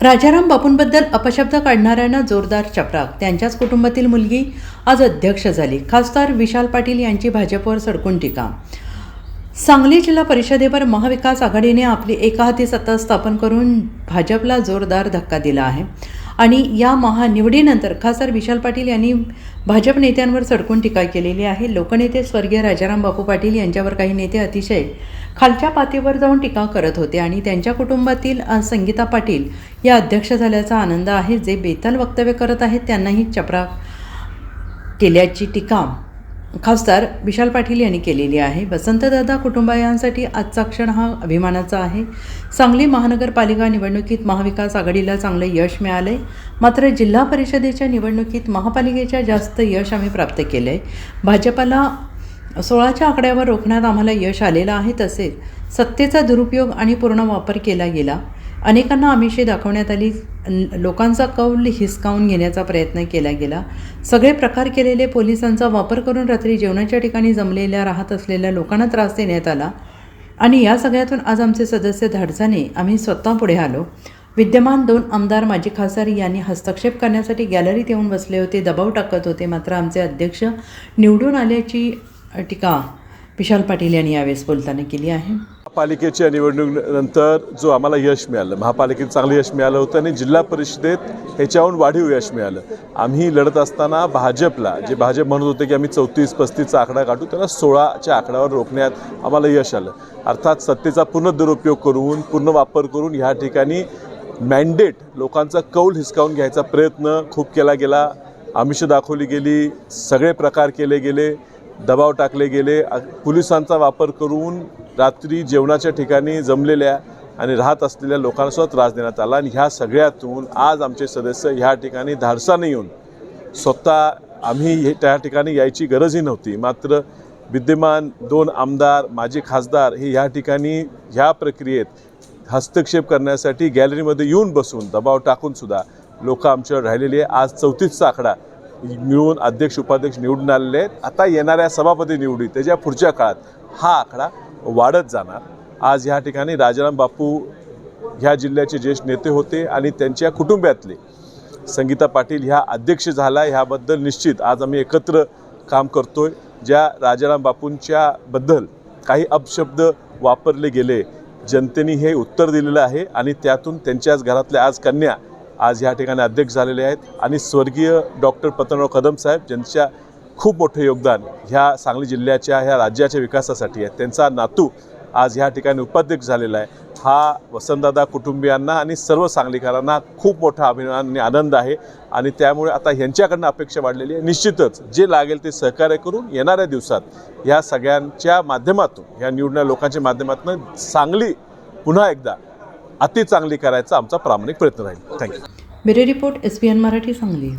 राजाराम बापूंबद्दल अपशब्द काढणाऱ्यांना जोरदार चपराक. त्यांच्याच कुटुंबातील मुलगी आज अध्यक्ष झाली. खासदार विशाल पाटील यांची भाजपवर सडकून टीका. सांगली जिल्हा परिषदेवर महाविकास आघाडीने आपली एकहाती सत्ता स्थापन करून भाजपला जोरदार धक्का दिला आहे आणि या महानिवडीनंतर खासदार विशाल पाटील यांनी भाजप नेत्यांवर सडकून टीका केलेली आहे. लोकनेते स्वर्गीय राजाराम बापू पाटील यांच्यावर काही नेते अतिशय खालच्या पातळीवर जाऊन टीका करत होते आणि त्यांच्या कुटुंबातील संगीता पाटील या अध्यक्ष झाल्याचा आनंद आहे. जे बेताल वक्तव्य करत आहेत त्यांनाही चपराक केल्याची टीका खासदार विशाल पाटील यांनी केलेली आहे. वसंतदादा कुटुंबियांसाठी आजचा क्षण हा अभिमानाचा आहे. सांगली महानगरपालिका निवडणुकीत महाविकास आघाडीला चांगले यश मिळाले, मात्र जिल्हा परिषदेच्या निवडणुकीत महापालिकेच्या जास्त यश आम्ही प्राप्त केले आहे. भाजपला 16च्या आकड्यावर रोखण्यात आम्हाला यश आलेलं आहे. तसेच सत्तेचा दुरुपयोग आणि पूर्ण वापर केला गेला. अनेकांना आमिषे दाखवण्यात आली. लोकांचा कौल हिसकावून घेण्याचा प्रयत्न केला गेला. सगळे प्रकार केलेले पोलिसांचा वापर करून रात्री जेवणाच्या ठिकाणी जमलेल्या राहत असलेल्या लोकांना त्रास देण्यात आला आणि या सगळ्यातून आज आमचे सदस्य धाडसाने आम्ही स्वतः पुढे आलो. विद्यमान 2 आमदार माजी खासदार यांनी हस्तक्षेप करण्यासाठी गॅलरीत येऊन बसले होते, दबाव टाकत होते. मात्र आमचे अध्यक्ष निवडून आल्याची टीका विशाल पाटील यांनी यावेळेस बोलताना केली आहे. महापालिकेच्या निवडणुकीनंतर जो आम्हाला यश मिळालं, महापालिकेत चांगलं यश मिळालं होतं आणि जिल्हा परिषदेत ह्याच्याहून वाढीव यश मिळालं. आम्ही लढत असताना भाजपला, जे भाजप म्हणत होते की आम्ही 34-35चा आकडा काढू, त्याला 16च्या आकड्यावर रोखण्यात आम्हाला यश आलं. अर्थात सत्तेचा पूर्ण दुरुपयोग करून, पूर्ण वापर करून ह्या ठिकाणी मॅन्डेट, लोकांचा कौल हिसकावून घ्यायचा प्रयत्न खूप केला गेला. आमिषं दाखवली गेली, सगळे प्रकार केले गेले, दबाव टाकले गेले. पोलिसांचा वापर करून रात्री जेवणाच्या ठिकाणी जमलेल्या आणि राहत असलेल्या लोकांनासुद्धा त्रास देण्यात आला आणि ह्या सगळ्यातून आज आमचे सदस्य ह्या ठिकाणी धाडसाने येऊन स्वतः, आम्ही त्या ठिकाणी यायची गरजही नव्हती, मात्र विद्यमान 2 आमदार माजी खासदार हे ह्या ठिकाणी ह्या प्रक्रियेत हस्तक्षेप करण्यासाठी गॅलरीमध्ये येऊन बसून दबाव टाकूनसुद्धा लोक आमच्यावर राहिलेली आहे. आज 34चा आकडा मिळून अध्यक्ष उपाध्यक्ष निवडून आलेले आहेत. आता येणाऱ्या सभापती निवडी त्याच्या पुढच्या काळात हा आकडा वाढत जाणार. आज ह्या ठिकाणी राजाराम बापू ह्या जिल्ह्याचे ज्येष्ठ नेते होते आणि त्यांच्या कुटुंबातले संगीता पाटील ह्या अध्यक्ष झाला, ह्याबद्दल निश्चित आज आम्ही एकत्र काम करतोय. ज्या राजाराम बापूंच्या बद्दल काही अपशब्द वापरले गेले, जनतेने हे उत्तर दिलेलं आहे आणि त्यातून त्यांच्याच घरातल्या आज कन्या आज ह्या ठिकाणी अध्यक्ष झालेले आहेत आणि स्वर्गीय डॉक्टर पतंगराव कदम साहेब, ज्यांच्या खूप मोठं योगदान ह्या सांगली जिल्ह्याच्या, ह्या राज्याच्या विकासासाठी आहे, त्यांचा नातू आज ह्या ठिकाणी उपाध्यक्ष झालेला आहे. हा वसंतदादा कुटुंबियांना आणि सर्व सांगलीकरांना खूप मोठा अभिमान आणि आनंद आहे आणि त्यामुळे आता ह्यांच्याकडनं अपेक्षा वाढलेली आहे. निश्चितच जे लागेल ते सहकार्य करून येणाऱ्या दिवसात ह्या सगळ्यांच्या माध्यमातून, ह्या निवडणाऱ्या लोकांच्या माध्यमातून सांगली पुन्हा एकदा अति चांगली करायचा आमचा प्रामाणिक प्रयत्न राहील. Thank you. Bureau report, SBN Marathi, Sangli.